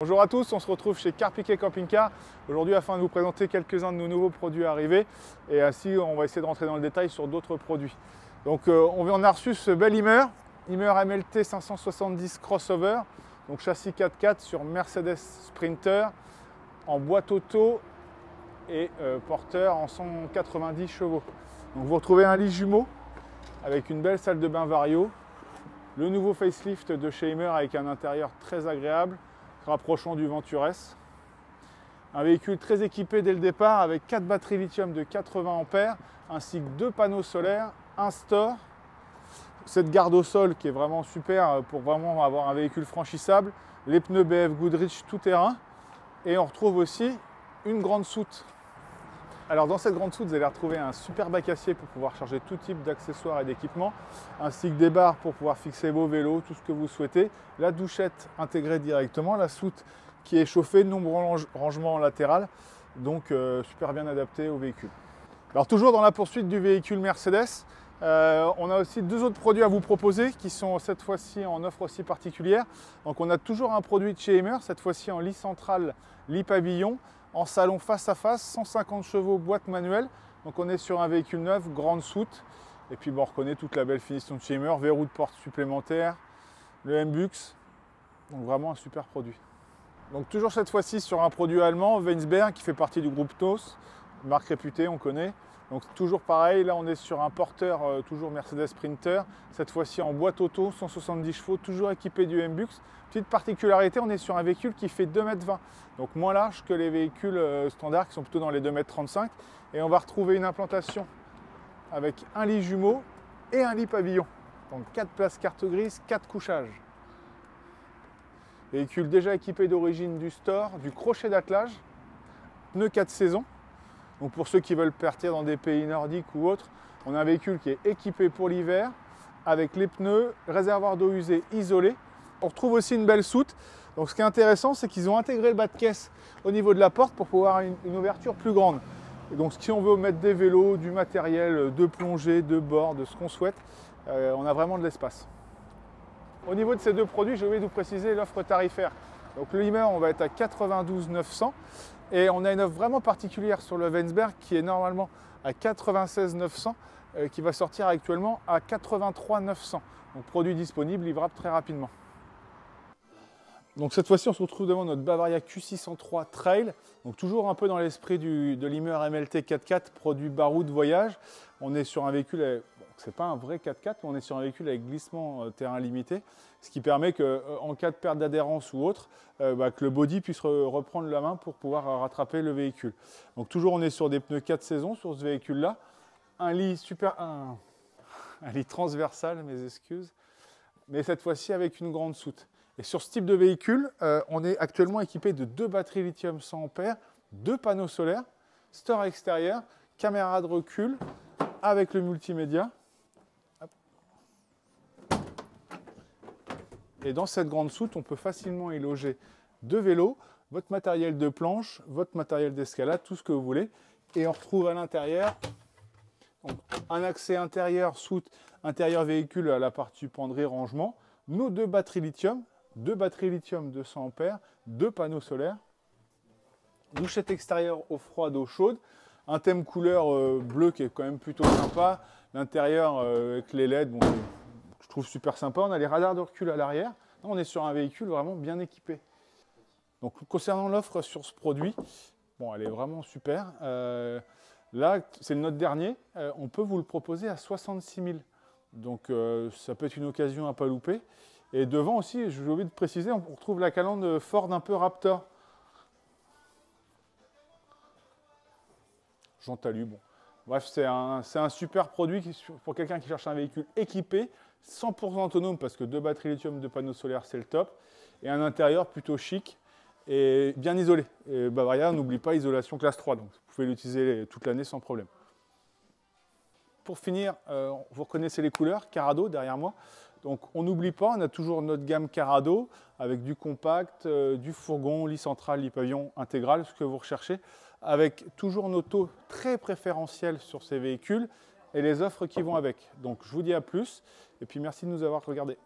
Bonjour à tous, on se retrouve chez Car Piquet Camping Car aujourd'hui afin de vous présenter quelques-uns de nos nouveaux produits arrivés et ainsi on va essayer de rentrer dans le détail sur d'autres produits. Donc on a reçu ce bel Ymer MLT 570 Crossover, donc châssis 4x4 sur Mercedes Sprinter en boîte auto et porteur en 190 chevaux. Donc vous retrouvez un lit jumeau avec une belle salle de bain Vario, le nouveau facelift de chez Ymer avec un intérieur très agréable rapprochant du Venture S. Un véhicule très équipé dès le départ avec 4 batteries lithium de 80 ampères ainsi que 2 panneaux solaires, un store, cette garde au sol qui est vraiment super pour vraiment avoir un véhicule franchissable, les pneus BF Goodrich tout terrain et on retrouve aussi une grande soute. Alors dans cette grande soute, vous allez retrouver un super bac acier pour pouvoir charger tout type d'accessoires et d'équipements, ainsi que des barres pour pouvoir fixer vos vélos, tout ce que vous souhaitez. La douchette intégrée directement, la soute qui est chauffée, de nombreux rangements latéraux, donc super bien adapté au véhicule. Alors toujours dans la poursuite du véhicule Mercedes, on a aussi deux autres produits à vous proposer qui sont cette fois-ci en offre aussi particulière. Donc on a toujours un produit de chez Ymer, cette fois-ci en lit central, lit pavillon, en salon face à face, 150 chevaux, boîte manuelle. Donc on est sur un véhicule neuf, grande soute. Et puis bon, on reconnaît toute la belle finition de chez Ymer, verrou de porte supplémentaire, le M-Bux. Donc vraiment un super produit. Donc toujours cette fois-ci sur un produit allemand, Weinsberg, qui fait partie du groupe TOS, marque réputée, on connaît. Donc toujours pareil, là on est sur un porteur toujours Mercedes Sprinter, cette fois-ci en boîte auto, 170 chevaux, toujours équipé du M-Bux. Petite particularité, on est sur un véhicule qui fait 2,20 m, donc moins large que les véhicules standards qui sont plutôt dans les 2,35 m. Et on va retrouver une implantation avec un lit jumeau et un lit pavillon. Donc 4 places carte grise, 4 couchages. Véhicule déjà équipé d'origine du store, du crochet d'attelage, pneus 4 saisons. Donc pour ceux qui veulent partir dans des pays nordiques ou autres, on a un véhicule qui est équipé pour l'hiver avec les pneus, réservoir d'eau usée isolé. On retrouve aussi une belle soute. Donc ce qui est intéressant, c'est qu'ils ont intégré le bas de caisse au niveau de la porte pour pouvoir avoir une ouverture plus grande. Et donc si on veut mettre des vélos, du matériel de plongée, de bord, de ce qu'on souhaite, on a vraiment de l'espace. Au niveau de ces deux produits, j'ai oublié de vous préciser l'offre tarifaire. Donc le Ymer, on va être à 92 900 et on a une offre vraiment particulière sur le Weinsberg qui est normalement à 96 900 qui va sortir actuellement à 83 900. Donc produit disponible, livrable très rapidement. Donc cette fois-ci, on se retrouve devant notre Bavaria Q603 Trail. Donc toujours un peu dans l'esprit de l'Ymer MLT 4x4, produit barou de voyage. On est sur un véhicule, c'est pas un vrai 4x4, mais on est sur un véhicule avec glissement terrain limité, ce qui permet qu'en cas de perte d'adhérence ou autre, que le body puisse reprendre la main pour pouvoir rattraper le véhicule. Donc toujours on est sur des pneus 4 saisons sur ce véhicule-là, un lit un lit transversal, mes excuses, mais cette fois-ci avec une grande soute. Et sur ce type de véhicule, on est actuellement équipé de 2 batteries lithium 100 ampères, 2 panneaux solaires, store extérieur, caméra de recul avec le multimédia. Et dans cette grande soute, on peut facilement y loger 2 vélos, votre matériel de planche, votre matériel d'escalade, tout ce que vous voulez. Et on retrouve à l'intérieur un accès intérieur, soute, intérieur véhicule à la partie penderie, rangement, nos 2 batteries lithium, 2 batteries lithium de 100 ampères, 2 panneaux solaires, douchette extérieure eau froide, eau chaude, un thème couleur bleu qui est quand même plutôt sympa, l'intérieur avec les LED, bon, je trouve super sympa, on a les radars de recul à l'arrière, on est sur un véhicule vraiment bien équipé. Donc concernant l'offre sur ce produit, bon, elle est vraiment super. Là, c'est notre dernier, on peut vous le proposer à 66 000. Donc ça peut être une occasion à ne pas louper. Et devant aussi, j'ai oublié de préciser, on retrouve la calandre Ford un peu Raptor. Jean Talus, bon. Bref, c'est un super produit pour quelqu'un qui cherche un véhicule équipé, 100% autonome parce que 2 batteries lithium, 2 panneaux solaires, c'est le top. Et un intérieur plutôt chic et bien isolé. Et Bavaria, n'oublie pas, isolation classe 3, donc vous pouvez l'utiliser toute l'année sans problème. Pour finir, vous reconnaissez les couleurs, Carrado derrière moi. Donc on n'oublie pas, on a toujours notre gamme Carrado avec du compact, du fourgon, lit central, lit pavillon intégral, ce que vous recherchez, avec toujours nos taux très préférentiels sur ces véhicules et les offres qui vont avec. Donc je vous dis à plus et puis merci de nous avoir regardés.